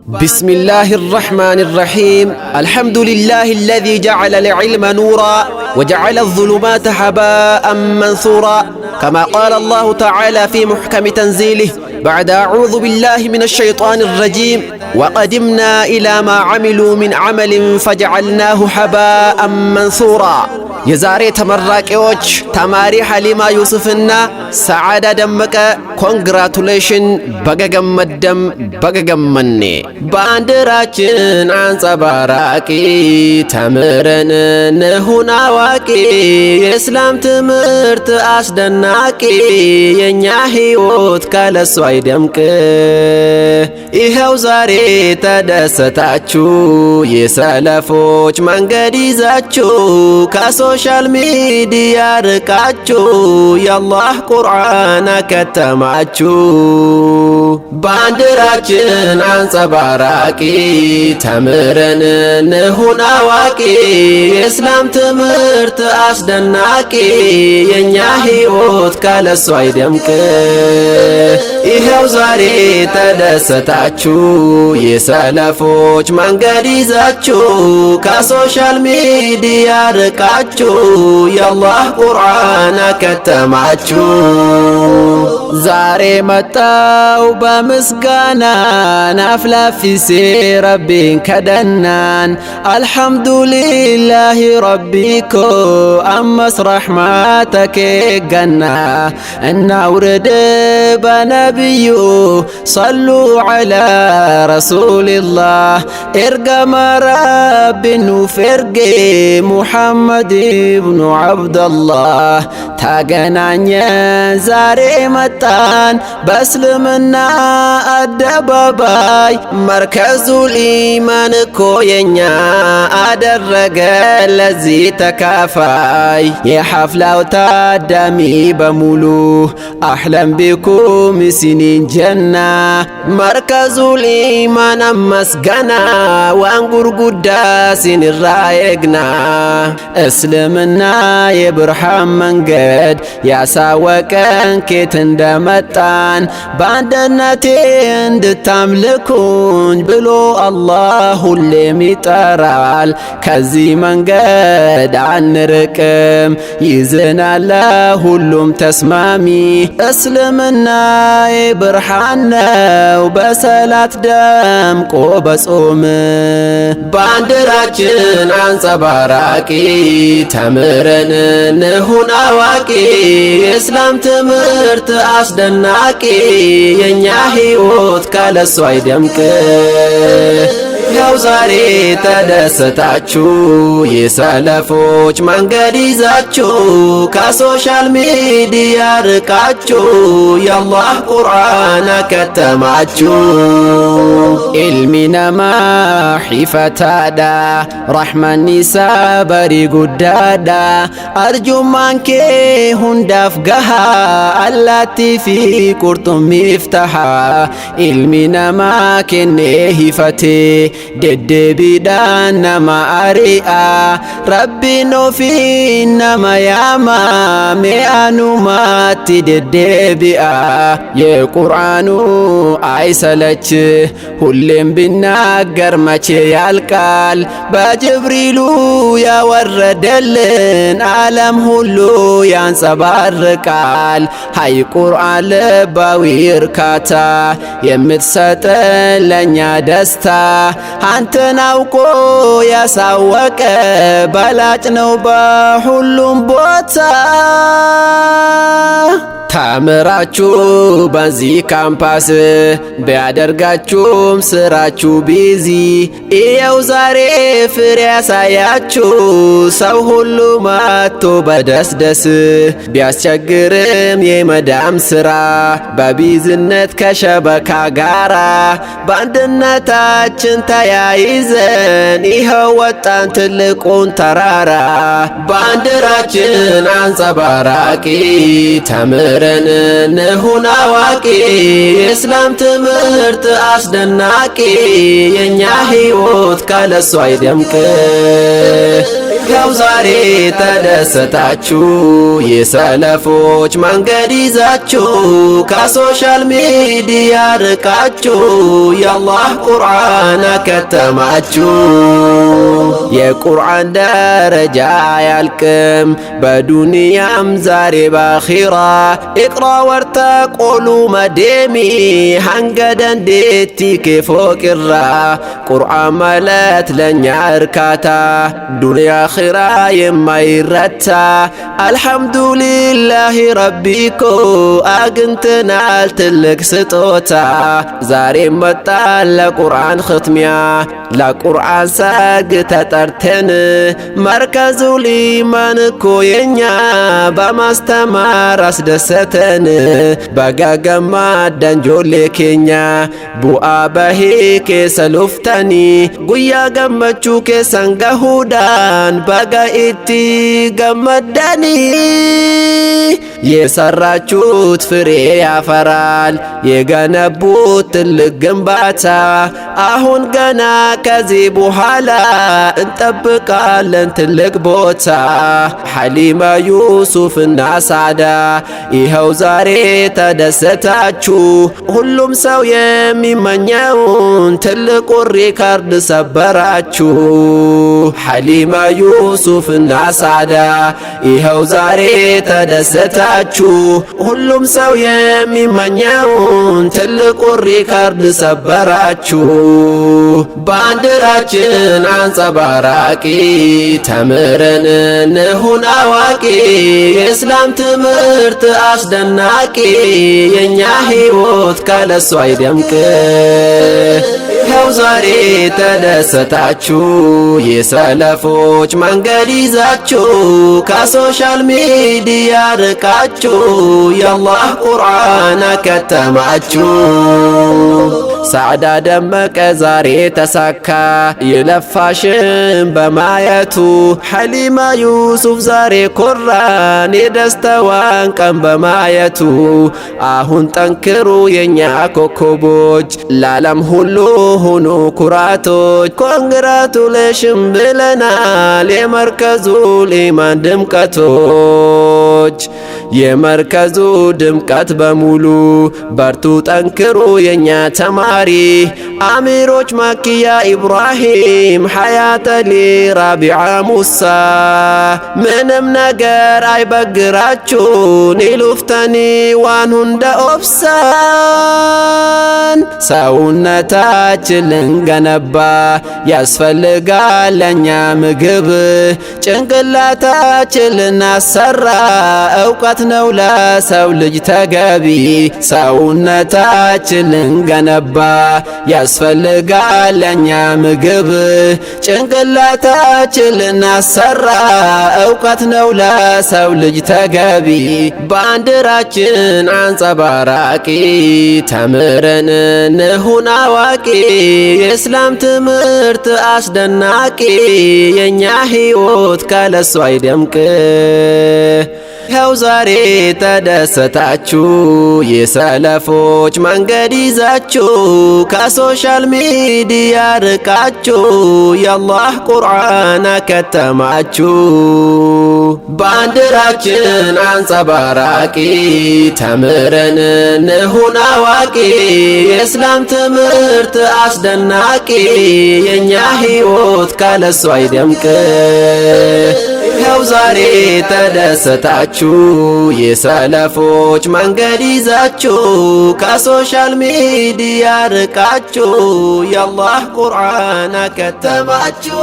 بسم الله الرحمن الرحيم. الحمد لله الذي جعل العلم نورا وجعل الظلمات حباء منثورا، كما قال الله تعالى في محكم تنزيله بعد أعوذ بالله من الشيطان الرجيم: وقدمنا إلى ما عملوا من عمل فجعلناه حباء منثورا. የዛሬ ተመራቂዎች ተማሪ ሐሊማ ዩሱፍና ሰዓዳ ደመቀ ኮንግራቹሌሽን በገገመደም በገገመኔ ባንዲራችን አንጸባራቂ ተምረን እንሁን አዋቂ የእስላም ትምህርት አስደናቂ የኛ ሕይወት ካለሱ አይደምቅ። ይኸው ዛሬ ተደሰታችሁ የሰለፎች መንገድ ይዛችሁ ከሶሻል ሚዲያ ርቃችሁ የአላህ ቁርአን አከተማችሁ። ባንዲራችን አንጸባራቂ ተምረን እንሁን አዋቂ የእስላም ትምህርት አስደናቂ የኛ ሕይወት ካለሱ አይደምቅ። ይኸው ዛሬ ተደሰታችሁ የሰለፎች መንገድ ይዛችሁ ከሶሻል ሚዲያ ርቃችሁ የአላህ ቁርአን አከተማችሁ። ዛሬ መጣው በምስጋና ናፍላፊሴ ረቢን ከደናን አልሐምዱሊላሂ ረቢኮ አመስ ረሕማተኬ ገና እናውርድ በነቢዩ ሰሉ ዐላ ረሱሊላህ ኤርገመ ረቢኑ ፌርጌ ሙሐመድ ብኑ ዐብደላህ ተገናኘ ዛሬ መጣን በእስልምና አደባባይ መርከዙል ኢማን እኮ የኛ አደረገ ለዚህ ተካፋይ የሐፍላው ታዳሚ በሙሉ አህለን ቢኩም ሲኒን ጀና መርከዙል ኢማን አመስገና ዋንጉርጉዳ ሲንራየግና እስልምና የብርሃን መንገድ ያሳወቀን ኬት እንደመጣን በአንድነቴ እንድታምልኩኝ ብሎ አላህ ሁሌም ይጠራል። ከዚህ መንገድ አንርቅም ይዘናል ሁሉም ተስማሚ። እስልምና የብርሃን ነው በሰላት ደምቆ በጾም ባንዲራችን አንጸባራቂ ተምረን እንሁን አዋቂ የእስላም ትምህርት አስደናቂ የኛ ሕይወት ካለሱ አይደምቅ። ያው ዛሬ ተደሰታችሁ የሰለፎች መንገድ ይዛችሁ ከሶሻል ሚዲያ ርቃችሁ የአላህ ቁርአን አከተማችሁ። ኢልሚነማ ሒፈታዳ ረሕመኒሳ በሪ ጉዳዳ አርጁማንኬ ሁንዳፍ ገሃ አላቲ ፊ ቁርጡም ይፍተሃ ኢልሚነማ ኬኔ ሂፈቴ deddeebiidhaan nama ari'a rabbiin ofii nama yaama me'anumaatti deddeebi'a የቁርአኑ አይሰለች ሁሌም ቢናገር መቼ ያልቃል በጅብሪሉ ያወረደልን ዓለም ሁሉ ያንጸባርቃል ሃይ ቁርአን ልባዊ እርካታ የምትሰጠን ለእኛ ደስታ አንተን አውቆ ያሳወቀ በላጭ ነው በሁሉም ቦታ። ተምራችሁ በዚህ ካምፓስ ቢያደርጋችሁም ስራችሁ ቢዚ ይኸው ዛሬ ፍሬ ያሳያችሁ ሰው ሁሉ መጥቶ በደስደስ ቢያስቸግርም የመዳም ስራ በቢዝነት ከሸበካ ጋራ በአንድነታችን ተያይዘን ይኸው ወጣን ትልቁን ተራራ። ባንዲራችን አንጸባራቂ ተምረን እንሁን አዋቂ የእስላም ትምህርት አስደናቂ የኛ ሕይወት ካለሱ አይደምቅ። ያው ዛሬ ተደሰታችሁ የሰለፎች መንገድ ይዛችሁ ከሶሻል ሚዲያ ርቃችሁ የአላህ ቁርአን አከተማችሁ። የቁርአን ደረጃ አያልቅም በዱንያም ዛሬ ባኺራ ኢቅራ ወርተቆሉ መዴሚ ሃንገደንዴቲ ኬፎቅራ ቁርአን ማለት ለኛ እርካታ ዱንያ አኺራ የማይረታ አልሐምዱሊላህ ረቢኮ አግኝተናል ትልቅ ስጦታ ዛሬ መጣ ለቁርአን ኽትሚያ ለቁርአን ሰርግ ተጠርተን መርከዙ ሊማን እኮ የኛ በማስተማር አስደሰተን በጋገማ ደንጆሌ ኬኛ ቡአ በሂኬ ሰሉፍተኒ ጉያ ገመቹ ኬሰንገሁዳን በጋኢቲ ገመደኒ የሰራችሁት ፍሬ ያፈራል የገነቡት ትልቅ ግንባታ አሁን ገና ከዚህ በኋላ እንጠብቃለን ትልቅ ቦታ ሐሊማ ዩሱፍና ሳዳ ይኸው ዛሬ ተደሰታችሁ ሁሉም ሰው የሚመኘውን ትልቁ ሪካርድ ሰበራችሁ ሐሊማ ዩሱፍና ሳዳ ይኸው ዛሬ ተደሰታችሁ ሁሉም ሰው የሚመኘውን ትልቁ ሪካርድ ሰበራችሁ ባንዲራችን አንጸባራቂ ተምረን እንሁን አዋቂ የእስላም ትምህርት አስደናቂ የኛ ሕይወት ካለሱ አይደምቅ ይኸው ዛሬ ተደሰታችሁ የሰለፎች መንገድ ይዛችሁ ከሶሻል ሚዲያ ርቃችሁ የአላህ ቁርአን አከተማችሁ ሳዕዳ ደመቀ ዛሬ ተሳካ የለፋሽን በማየቱ ሐሊማ ዩሱፍ ዛሬ ኮራን የደስታዋን ቀን በማየቱ አሁን ጠንክሩ የኛ ኮከቦች ለዓለም ሁሉ ሁኑ ኩራቶች ኮንግራቱሌሽን ብለናል የመርከዙ ሊማን ድምቀቶች የመርከዙ ድምቀት በሙሉ በርቱ ጠንክሩ የኛ ተማሪ አሚሮች ማኪያ ኢብራሂም ሐያተሊ ራቢዓ ሙሳ ምንም ነገር አይበግራችሁ ኒሉፍተኒ ዋንሁንደ ኦብሳን ሰውነታችን ልንገነባ ያስፈልጋል ለኛ ምግብ ጭንቅላታችን ልናሰራ እውቀት ነው ለሰው ልጅ ተገቢ ሰውነታችን ልንገነባ ያስፈልጋል ለኛ ምግብ ጭንቅላታችን ልናሰራ እውቀት ነው ለሰው ልጅ ተገቢ ባንዲራችን አንጸባራቂ ተምረን እንሁን አዋቂ የእስላም ትምህርት አስደናቂ የኛ ሕይወት ካለሱ አይደምቅ ይኸው ዛሬ ተደሰታችሁ የሰለፎች መንገድ ይዛችሁ ከሶሻል ሚዲያ ርቃችሁ የአላህ ቁርአን አከተማችሁ ባንዲራችን አንጸባራቂ ተምረን እንሁን አዋቂ የእስላም ትምህርት አስደናቂ የኛ ሕይወት ካለሱ አይደምቅ ይኸው ዛሬ ተደሰታችሁ የሰለፎች መንገድ ይዛችሁ ከሶሻል ሚዲያ ርቃችሁ የአላህ ቁርአን አከተማችሁ